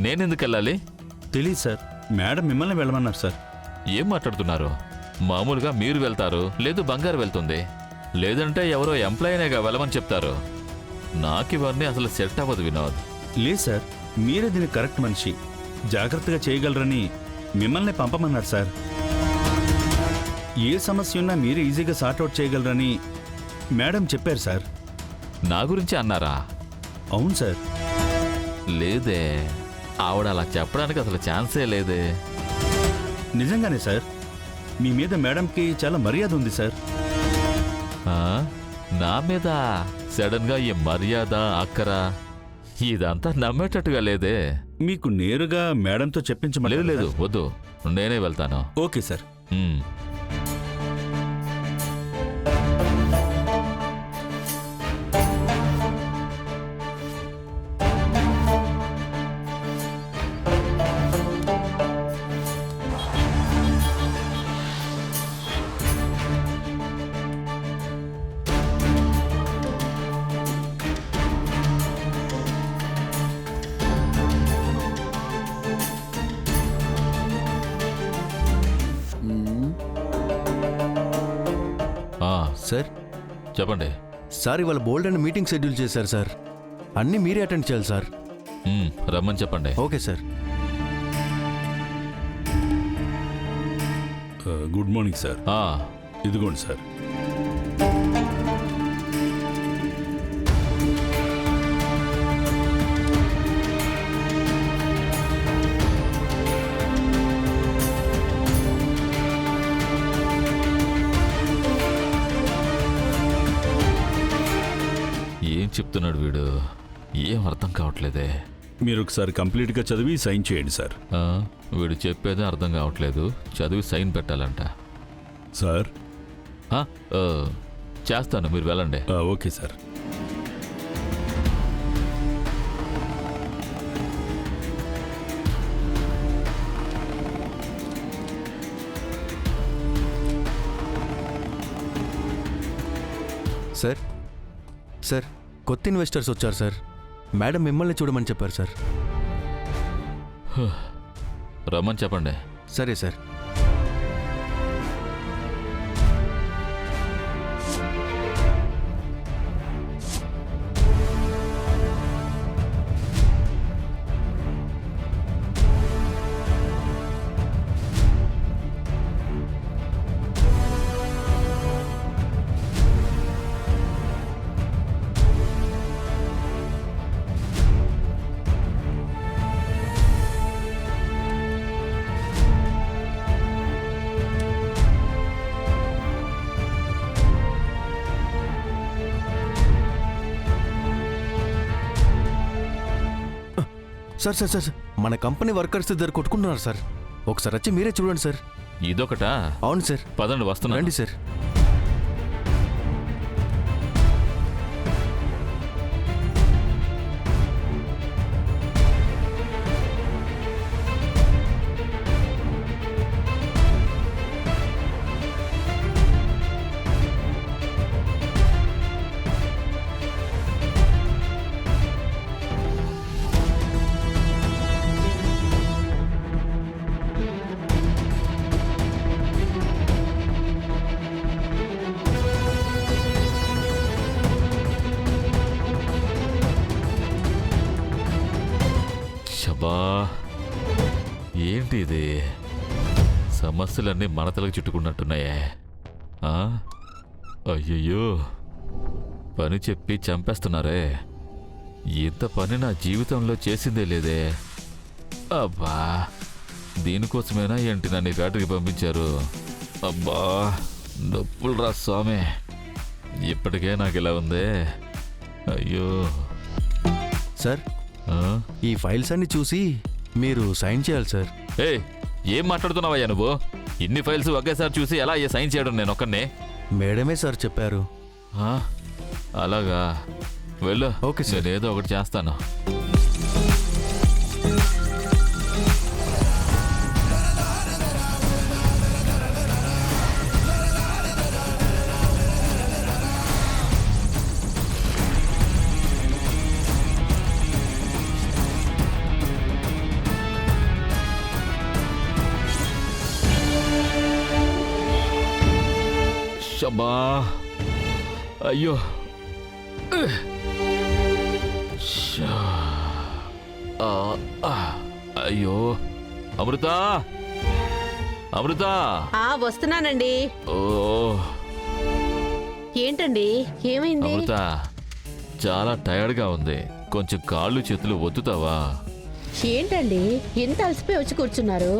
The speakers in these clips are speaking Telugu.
నేనెందుకు వెళ్ళాలి? తెలీదు సార్, మేడం మిమ్మల్ని వెళ్ళమన్నారు సార్. ఏం మాట్లాడుతున్నారు? మామూలుగా మీరు వెళ్తారు, లేదు బంగారు వెళ్తుంది, లేదంటే ఎవరో ఎంప్లాయీనేగా వెళ్ళమని చెప్తారు. నాకివన్నీ అసలు సెట్ అవ్వదు వినోద్. లేదు సార్, మీరే దీనికి కరెక్ట్ మనిషి, జాగ్రత్తగా చేయగలరని మిమ్మల్ని పంపమన్నారు సార్. ఏ సమస్య ఉన్నా మీరే ఈజీగా సార్ట్అవుట్ చేయగలరని మేడం చెప్పారు సార్. నా గురించి అన్నారా? అవును సార్. లేదే, ఆవిడ అలా చెప్పడానికి అసలు ఛాన్సే లేదే. నిజంగానే సార్, మీ మీద మేడంకి చాలా మర్యాద ఉంది సార్. నా మీద సడన్ గా ఈ మర్యాద అక్కర ఇదంతా నమ్మేటట్టుగా లేదే. మీకు నేరుగా మేడంతో చెప్పించమని. లేదు లేదు, వద్దు, నేనే వెళ్తాను. Okay sir. సార్ చెప్పండి. సార్ ఇవాళ బోల్డ్ అండ్ మీటింగ్ షెడ్యూల్ చేశారు సార్, అన్నీ మీరే అటెండ్ చేయాలి సార్. రమ్మని చెప్పండి. Okay sir. Good morning sir. ఇదిగోండి సార్. ఏం చెప్తున్నాడు వీడు? ఏం అర్థం కావట్లేదే. మీరు ఒకసారి కంప్లీట్గా చదివి సైన్ చేయండి సార్. వీడు చెప్పేదే అర్థం కావట్లేదు, చదివి సైన్ పెట్టాలంట సార్. చేస్తాను, మీరు వెళ్ళండి. Okay sir. సార్ సార్ కొత్త ఇన్వెస్టర్స్ వచ్చారు సార్, మేడం మిమ్మల్ని చూడమని చెప్పారు సార్. రమ్మని చెప్పండి. సరే సార్. సార్ సార్ సార్ మన కంపెనీ వర్కర్స్ ఇద్దరు కొట్టుకుంటున్నారు సార్, ఒకసారి వచ్చి మీరే చూడండి సార్. ఇదొకటా? అవును సార్. పదండి, వస్తున్నా. రండి సార్. బా, ఏంటి ఇది? సమస్యలన్నీ మనతలకు చుట్టుకున్నట్టున్నాయే. అయ్యయ్యో, పని చెప్పి చంపేస్తున్నారే. ఇంత పని నా జీవితంలో చేసిందే లేదే. అబ్బా, దీనికోసమేనా ఏంటి నన్ను ఫ్యాక్టరీకి పంపించారు? అబ్బా, నొప్పులు రా స్వామి, ఇప్పటికే నాకు ఇలా ఉందే. అయ్యో. సార్, ఈ ఫైల్స్ అన్ని చూసి మీరు సైన్ చేయాలి సార్. ఏం మాట్లాడుతున్నావయ్యా నువ్వు? ఇన్ని ఫైల్స్ ఒకేసారి చూసి ఎలా సైన్ చేయడం నేను ఒక్కనే? మేడమే సార్ చెప్పారు. అలాగా, వెళ్ళు. Okay sir. నేను ఏదో ఒకటి చేస్తాను. షబ్బా అయ్యో షా. ఆ, ఆ, అయ్యో అమృత అమృత వస్తున్నానండి. ఓ ఏంటండి, ఏమైంది? అమృత చాలా టైర్డ్గా ఉంది, కొంచెం కాళ్ళు చేతులు ఒత్తుతావా? ఏంటండి, ఎంత అలసిపోయి వచ్చి కూర్చున్నారు?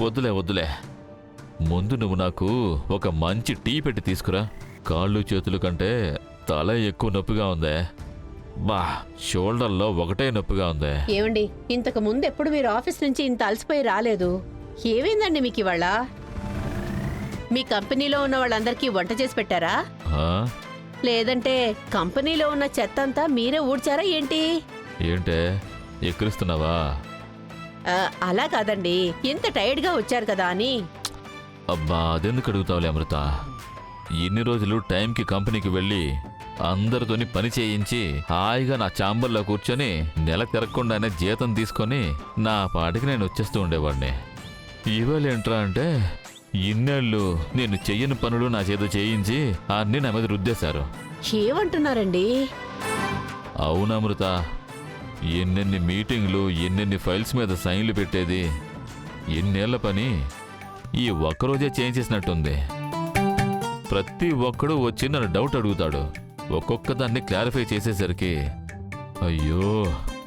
వద్దులే వద్దులే, ముందు నువ్వు నాకు ఒక మంచి టీ పెట్టి తీసుకురా. కాళ్ళు చేతులు కంటే తల ఎక్కువ నొప్పిగా ఉందే, బా షోల్డర్లో ఒకటే నొప్పిగా ఉందే. ఏమండి, ఇంతకు ముందు ఎప్పుడు మీరు ఆఫీస్ నుంచి ఇంత అలసిపోయి రాలేదు. ఏమైందండి మీకు ఇవాళ? మీ కంపెనీలో ఉన్న వాళ్ళందరికీ వంట చేసి పెట్టారా? ఆ? లేదంటే కంపెనీలో ఉన్న చెత్త అంతా మీరే ఊడ్చారా ఏంటి? ఏంటే ఎక్కిరిస్తున్నావా? అలా కాదండి, ఎంత టైర్డ్గా వచ్చారు కదా అని. అబ్బా అదెందుకు అడుగుతావులే అమృత, ఇన్ని రోజులు టైంకి కంపెనీకి వెళ్ళి అందరితోని పని చేయించి హాయిగా నా ఛాంబర్లో కూర్చొని నెల తిరగకుండానే జీతం తీసుకొని నా పాటికి నేను వచ్చేస్తూ ఉండేవాడిని. ఇవాళ ఏంట్రా అంటే ఇన్నేళ్ళు నేను చెయ్యని పనులు నా చేత చేయించి అన్నీ నా మీద రుద్దేశారు. ఏమంటున్నారండి? అవునమృత, ఎన్నెన్ని మీటింగ్లు ఎన్నెన్ని ఫైల్స్ మీద సైన్లు పెట్టేది, ఎన్నేళ్ల పని ఈ ఒక్కరోజే చేయించేసినట్టుంది. ప్రతి ఒక్కడూ వచ్చి నన్ను డౌట్ అడుగుతాడు. ఒక్కొక్క దాన్ని క్లారిఫై చేసేసరికి అయ్యో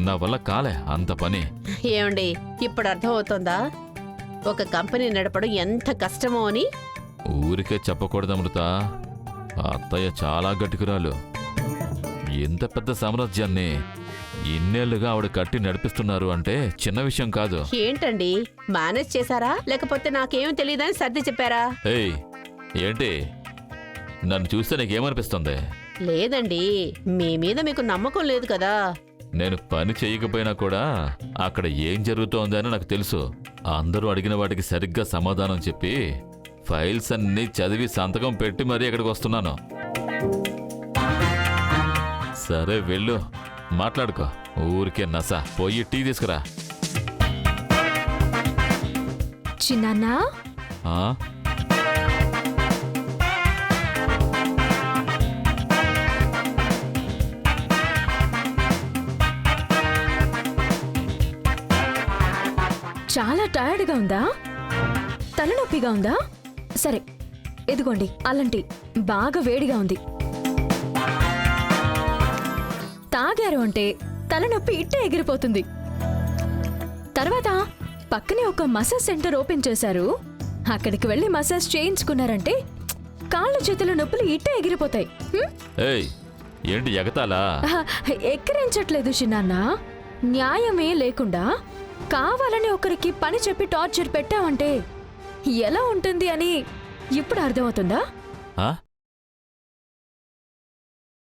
నా వల్ల కాలే అంత పని. ఏమండి, ఇప్పుడు అర్థమవుతోందా ఒక కంపెనీ నడపడం ఎంత కష్టమో అని? ఊరికే చెప్పకూడదు అమృత, అత్తయ్య చాలా గట్టికురాలు. ఎంత పెద్ద సామ్రాజ్యాన్ని ఇన్నేళ్లుగా ఆవిడ కట్టి నడిపిస్తున్నారు అంటే చిన్న విషయం కాదు. ఏంటండి, మేనేజ్ చేశారా లేకపోతే నాకేం తెలియదని సర్ది చెప్పారా? ఏయ్ ఏంటి, నన్ను చూస్తే నీకేమనిపిస్తుంది? లేదండి, మీ మీద మీకు నమ్మకం లేదు కదా. నేను పని చేయకపోయినా కూడా అక్కడ ఏం జరుగుతోందని నాకు తెలుసు. అందరూ అడిగిన వాటికి సరిగ్గా సమాధానం చెప్పి ఫైల్స్ అన్నీ చదివి సంతకం పెట్టి మరీ ఇక్కడికి వస్తున్నాను. సరే వెళ్ళు, మాట్లాడుకో. ఊరికే నస. పోయి టీ తీసుకురా. చిన్నాన్నా, ఆ? చాలా టైర్డ్గా ఉందా? తలనొప్పిగా ఉందా? సరే ఇదిగోండి అల్లం టీ, బాగా వేడిగా ఉంది. తాగారు అంటే తలనొప్పి ఇట్టే ఎగిరిపోతుంది. తర్వాత పక్కనే ఒక మసాజ్ సెంటర్ ఓపెన్ చేశారు, అక్కడికి వెళ్ళి మసాజ్ చేయించుకున్నారంటే కాళ్ళు చేతుల నొప్పులు ఇట్టే ఎగిరిపోతాయి. ఏయ్ ఏంటి ఎగతాలా? ఎక్కిరించట్లేదు చిన్నాన్న, న్యాయమే లేకుండా కావాలని ఒకరికి పని చెప్పి టార్చర్ పెట్టావంటే ఎలా ఉంటుంది అని ఇప్పుడు అర్థమవుతుందా? ఆ?